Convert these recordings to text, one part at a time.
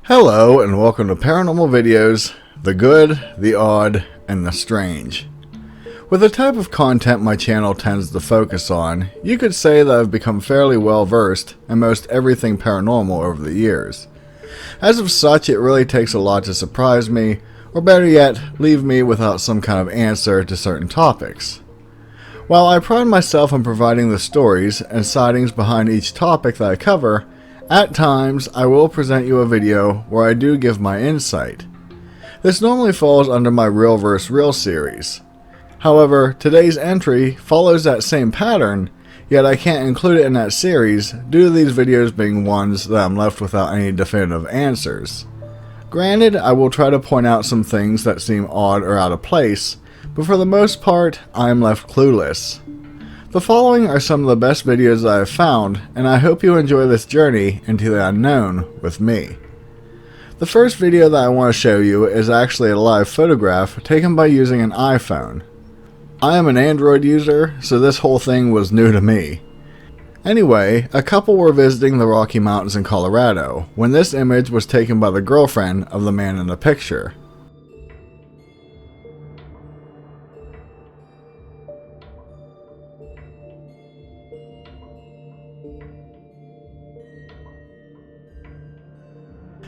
Hello and welcome to Paranormal Videos, the good, the odd, and the strange. With the type of content my channel tends to focus on, you could say that I've become fairly well versed in most everything paranormal over the years. As of such, it really takes a lot to surprise me, or better yet, leave me without some kind of answer to certain topics. While I pride myself on providing the stories and sightings behind each topic that I cover, at times, I will present you a video where I do give my insight. This normally falls under my Real vs. Real series. However, today's entry follows that same pattern, yet I can't include it in that series due to these videos being ones that I'm left without any definitive answers. Granted, I will try to point out some things that seem odd or out of place, but for the most part, I am left clueless. The following are some of the best videos I have found, and I hope you enjoy this journey into the unknown with me. The first video that I want to show you is actually a live photograph taken by using an iPhone. I am an Android user, so this whole thing was new to me. Anyway, a couple were visiting the Rocky Mountains in Colorado when this image was taken by the girlfriend of the man in the picture.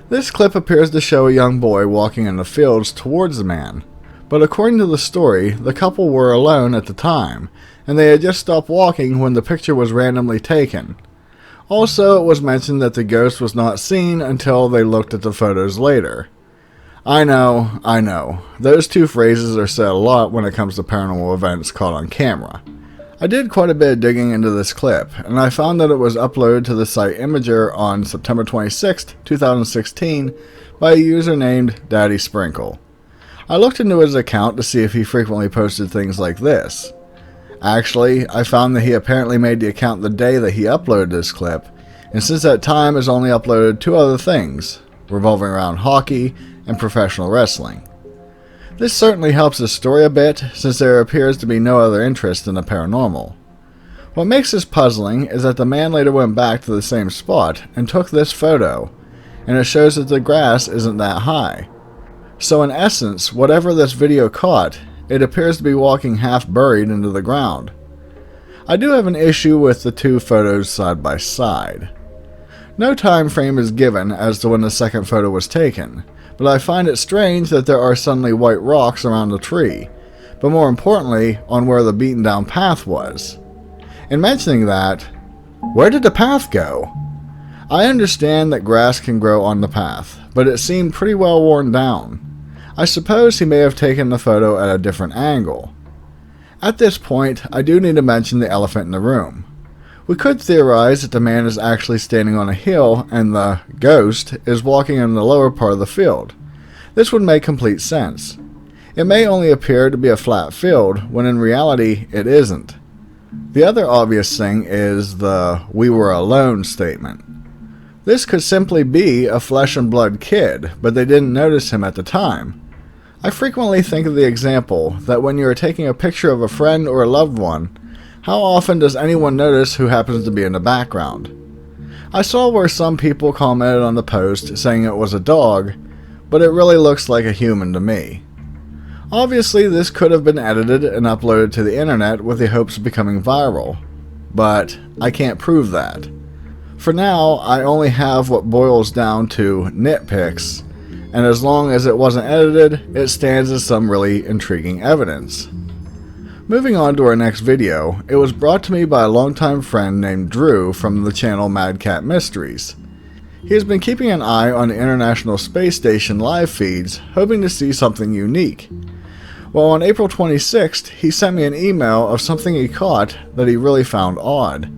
This clip appears to show a young boy walking in the fields towards the man, but according to the story, the couple were alone at the time, and they had just stopped walking when the picture was randomly taken. Also, it was mentioned that the ghost was not seen until they looked at the photos later. I know, those two phrases are said a lot when it comes to paranormal events caught on camera. I did quite a bit of digging into this clip, and I found that it was uploaded to the site Imager on September 26, 2016 by a user named Daddy Sprinkle. I looked into his account to see if he frequently posted things like this. Actually, I found that he apparently made the account the day that he uploaded this clip, and since that time has only uploaded two other things, revolving around hockey and professional wrestling. This certainly helps the story a bit, since there appears to be no other interest in the paranormal. What makes this puzzling is that the man later went back to the same spot and took this photo, and it shows that the grass isn't that high. So in essence, whatever this video caught, it appears to be walking half buried into the ground. I do have an issue with the two photos side by side. No time frame is given as to when the second photo was taken, but I find it strange that there are suddenly white rocks around the tree, but more importantly, on where the beaten down path was. In mentioning that, where did the path go? I understand that grass can grow on the path, but it seemed pretty well worn down. I suppose he may have taken the photo at a different angle. At this point, I do need to mention the elephant in the room. We could theorize that the man is actually standing on a hill and the ghost is walking in the lower part of the field. This would make complete sense. It may only appear to be a flat field when in reality it isn't. The other obvious thing is the "we were alone" statement. This could simply be a flesh and blood kid, but they didn't notice him at the time. I frequently think of the example that when you are taking a picture of a friend or a loved one, how often does anyone notice who happens to be in the background? I saw where some people commented on the post saying it was a dog, but it really looks like a human to me. Obviously, this could have been edited and uploaded to the internet with the hopes of becoming viral, but I can't prove that. For now, I only have what boils down to nitpicks, and as long as it wasn't edited, it stands as some really intriguing evidence. Moving on to our next video, it was brought to me by a longtime friend named Drew from the channel Mad Cat Mysteries. He has been keeping an eye on the International Space Station live feeds, hoping to see something unique. Well, on April 26th, he sent me an email of something he caught that he really found odd.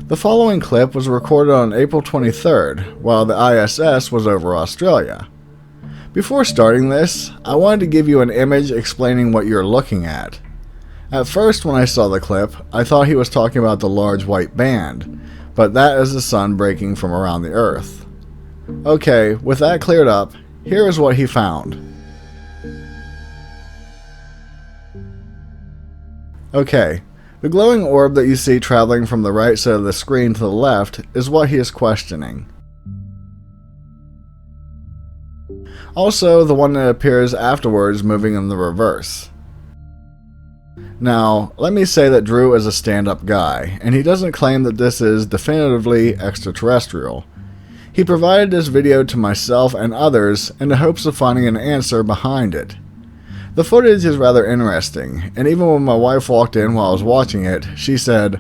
The following clip was recorded on April 23rd, while the ISS was over Australia. Before starting this, I wanted to give you an image explaining what you're looking at. At first, when I saw the clip, I thought he was talking about the large white band, but that is the sun breaking from around the Earth. Okay, with that cleared up, here is what he found. Okay, the glowing orb that you see traveling from the right side of the screen to the left is what he is questioning. Also, the one that appears afterwards moving in the reverse. Now, let me say that Drew is a stand-up guy, and he doesn't claim that this is definitively extraterrestrial. He provided this video to myself and others in the hopes of finding an answer behind it. The footage is rather interesting, and even when my wife walked in while I was watching it, she said,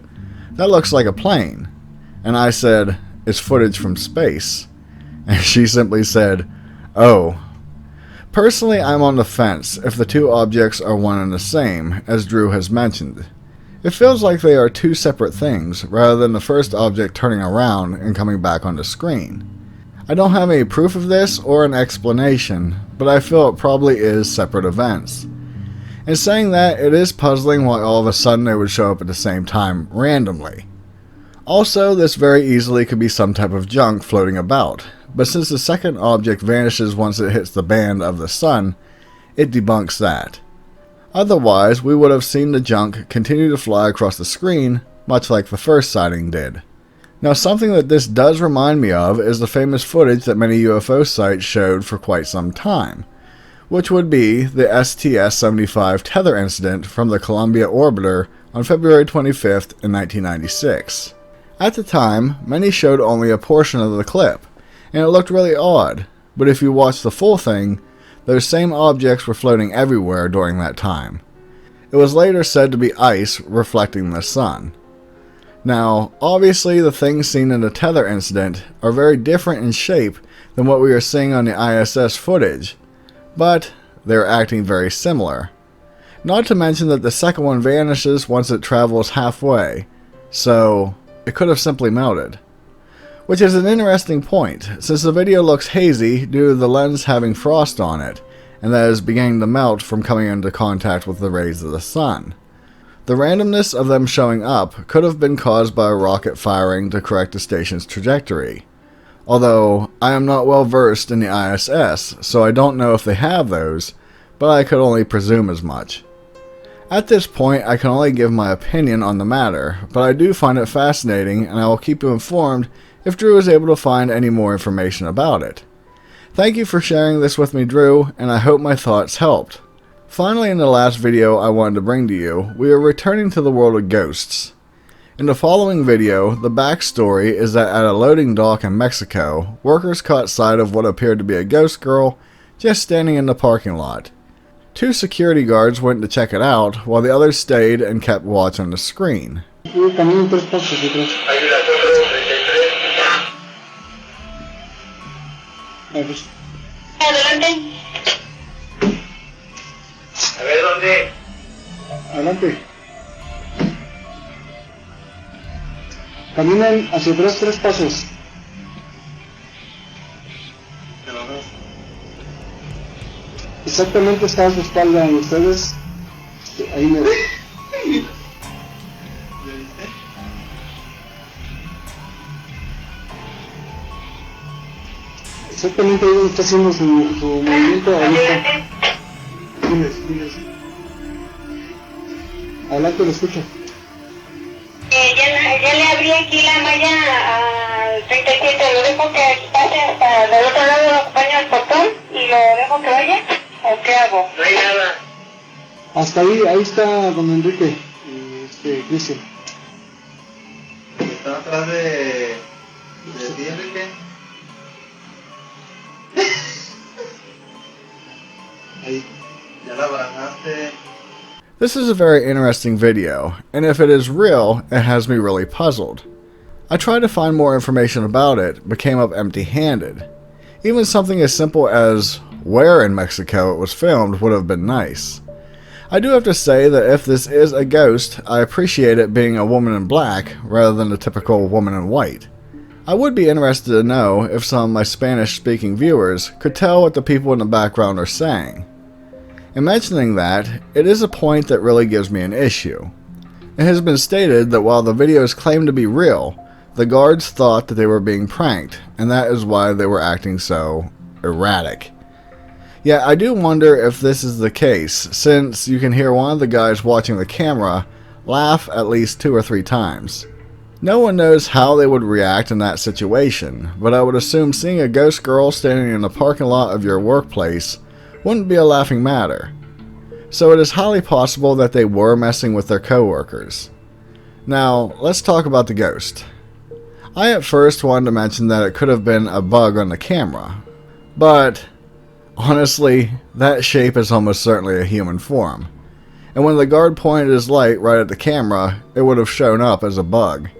"That looks like a plane." And I said, "It's footage from space." And she simply said, "Oh." Personally, I'm on the fence if the two objects are one and the same, as Drew has mentioned. It feels like they are two separate things, rather than the first object turning around and coming back on the screen. I don't have any proof of this or an explanation, but I feel it probably is separate events. In saying that, it is puzzling why all of a sudden they would show up at the same time, randomly. Also, this very easily could be some type of junk floating about, but since the second object vanishes once it hits the band of the sun, it debunks that. Otherwise, we would have seen the junk continue to fly across the screen, much like the first sighting did. Now, something that this does remind me of is the famous footage that many UFO sites showed for quite some time, which would be the STS-75 tether incident from the Columbia orbiter on February 25th in 1996. At the time, many showed only a portion of the clip, and it looked really odd, but if you watch the full thing, those same objects were floating everywhere during that time. It was later said to be ice reflecting the sun. Now, obviously the things seen in the tether incident are very different in shape than what we are seeing on the ISS footage, but they're acting very similar. Not to mention that the second one vanishes once it travels halfway, so it could have simply melted. Which is an interesting point, since the video looks hazy due to the lens having frost on it, and that is beginning to melt from coming into contact with the rays of the sun. The randomness of them showing up could have been caused by a rocket firing to correct the station's trajectory. Although, I am not well versed in the ISS, so I don't know if they have those, but I could only presume as much. At this point, I can only give my opinion on the matter, but I do find it fascinating, and I will keep you informed if Drew is able to find any more information about it. Thank you for sharing this with me, Drew, and I hope my thoughts helped. Finally, in the last video I wanted to bring to you, we are returning to the world of ghosts. In the following video, the backstory is that at a loading dock in Mexico, workers caught sight of what appeared to be a ghost girl just standing in the parking lot. 2 security guards went to check it out, while the others stayed and kept watch on the screen. Adelante. A ver, ¿dónde? Adelante. Caminen hacia atrás 3 pasos. Exactamente está a su espalda y ustedes ahí me ven. Exactamente ahí donde está haciendo su movimiento, ahí está. Diles. Adelante, lo escucho. Ya le abrí aquí la malla al 37, lo dejo que pase hasta del otro lado, lo acompaño al portón y lo dejo que vaya, ¿o qué hago? No hay nada. Hasta ahí está don Enrique y Cristian. ¿Está atrás de ti, Enrique? Ahí. Ya la abrazaste. This is a very interesting video, and if it is real, it has me really puzzled. I tried to find more information about it, but came up empty-handed. Even something as simple as where in Mexico it was filmed would have been nice. I do have to say that if this is a ghost, I appreciate it being a woman in black rather than the typical woman in white. I would be interested to know if some of my Spanish-speaking viewers could tell what the people in the background are saying. In mentioning that, it is a point that really gives me an issue. It has been stated that while the videos claim to be real, the guards thought that they were being pranked, and that is why they were acting so erratic. Yet I do wonder if this is the case, since you can hear one of the guys watching the camera laugh at least 2 or 3 times. No one knows how they would react in that situation, but I would assume seeing a ghost girl standing in the parking lot of your workplace wouldn't be a laughing matter. So it is highly possible that they were messing with their coworkers. Now, let's talk about the ghost. I at first wanted to mention that it could have been a bug on the camera, but honestly, that shape is almost certainly a human form. And when the guard pointed his light right at the camera, it would have shown up as a bug.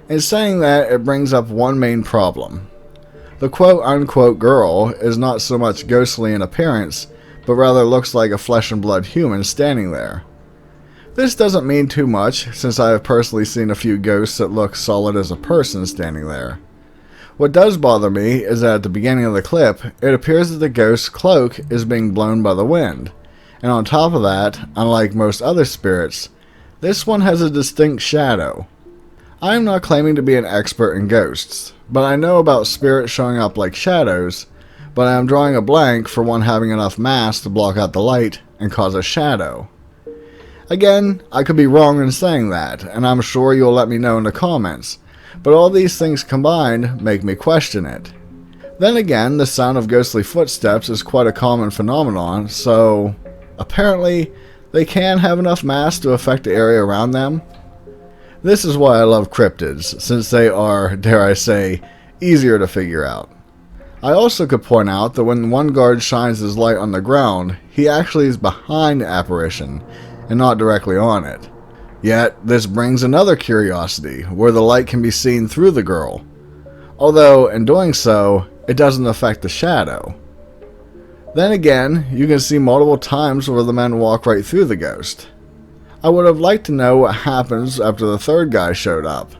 In saying that, it brings up one main problem. The quote-unquote girl is not so much ghostly in appearance, but rather looks like a flesh and blood human standing there. This doesn't mean too much, since I have personally seen a few ghosts that look solid as a person standing there. What does bother me is that at the beginning of the clip, it appears that the ghost's cloak is being blown by the wind, and on top of that, unlike most other spirits, this one has a distinct shadow. I am not claiming to be an expert in ghosts, but I know about spirits showing up like shadows, but I am drawing a blank for one having enough mass to block out the light and cause a shadow. Again, I could be wrong in saying that, and I'm sure you'll let me know in the comments, but all these things combined make me question it. Then again, the sound of ghostly footsteps is quite a common phenomenon, so apparently they can have enough mass to affect the area around them. This is why I love cryptids, since they are, dare I say, easier to figure out. I also could point out that when one guard shines his light on the ground, he actually is behind the apparition, and not directly on it. Yet, this brings another curiosity, where the light can be seen through the girl. Although, in doing so, it doesn't affect the shadow. Then again, you can see multiple times where the men walk right through the ghost. I would have liked to know what happens after the third guy showed up.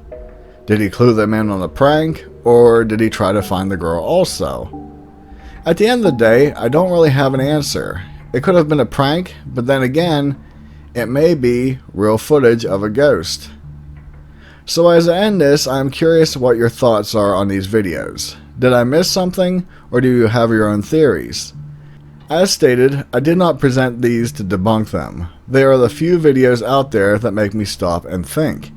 Did he clue them in on the prank, or did he try to find the girl also? At the end of the day, I don't really have an answer. It could have been a prank, but then again, it may be real footage of a ghost. So as I end this, I am curious what your thoughts are on these videos. Did I miss something, or do you have your own theories? As stated, I did not present these to debunk them. They are the few videos out there that make me stop and think.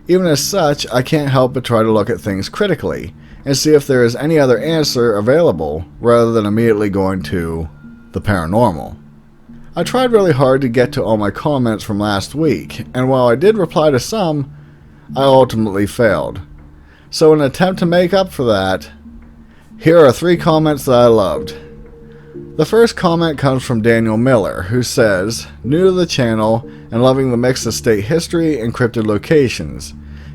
Even as such, I can't help but try to look at things critically, and see if there is any other answer available, rather than immediately going to the paranormal. I tried really hard to get to all my comments from last week, and while I did reply to some, I ultimately failed. So in an attempt to make up for that, here are 3 comments that I loved. The first comment comes from Daniel Miller, who says, "New to the channel and loving the mix of state history and cryptid locations.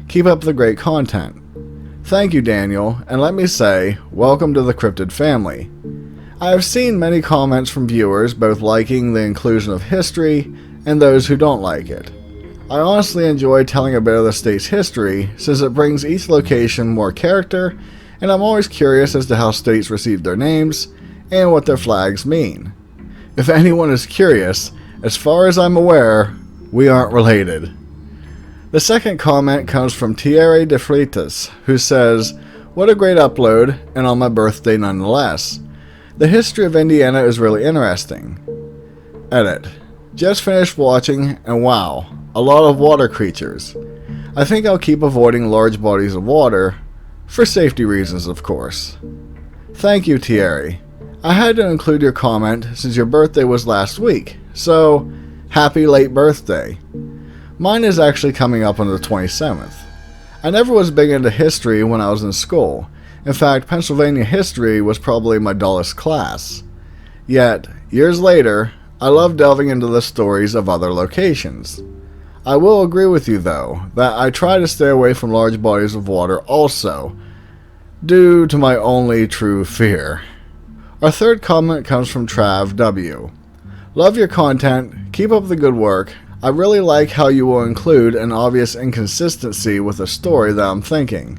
Keep up the great content." Thank you, Daniel, and let me say, welcome to the cryptid family. I have seen many comments from viewers both liking the inclusion of history and those who don't like it. I honestly enjoy telling a bit of the state's history since it brings each location more character, and I'm always curious as to how states received their names and what their flags mean. If anyone is curious, as far as I'm aware, we aren't related. The second comment comes from Thierry de Freitas, who says, "What a great upload, and on my birthday nonetheless. The history of Indiana is really interesting." Edit. Just finished watching, and wow, a lot of water creatures. I think I'll keep avoiding large bodies of water, for safety reasons of course. Thank you, Thierry. I had to include your comment since your birthday was last week, so happy late birthday. Mine is actually coming up on the 27th. I never was big into history when I was in school. In fact, Pennsylvania history was probably my dullest class. Yet, years later, I love delving into the stories of other locations. I will agree with you though, that I try to stay away from large bodies of water also, due to my only true fear. Our third comment comes from Trav W. "Love your content, keep up the good work. I really like how you will include an obvious inconsistency with a story that I'm thinking.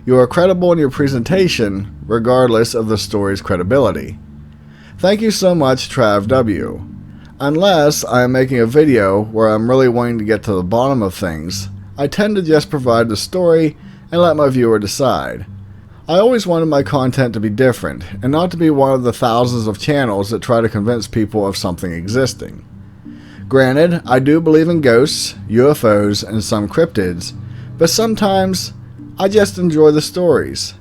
You are credible in your presentation, regardless of the story's credibility." Thank you so much, Trav W. Unless I am making a video where I'm really wanting to get to the bottom of things, I tend to just provide the story and let my viewer decide. I always wanted my content to be different, and not to be one of the thousands of channels that try to convince people of something existing. Granted, I do believe in ghosts, UFOs, and some cryptids, but sometimes I just enjoy the stories.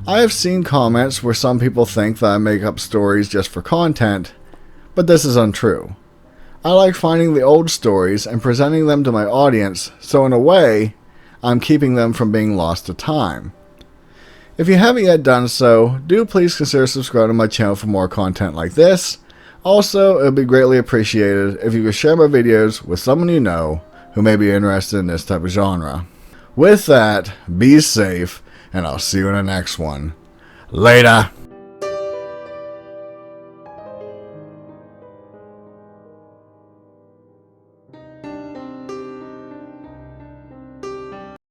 I have seen comments where some people think that I make up stories just for content, but this is untrue. I like finding the old stories and presenting them to my audience, so in a way, I'm keeping them from being lost to time. If you haven't yet done so, do please consider subscribing to my channel for more content like this. Also, it would be greatly appreciated if you could share my videos with someone you know who may be interested in this type of genre. With that, be safe, and I'll see you in the next one. Later!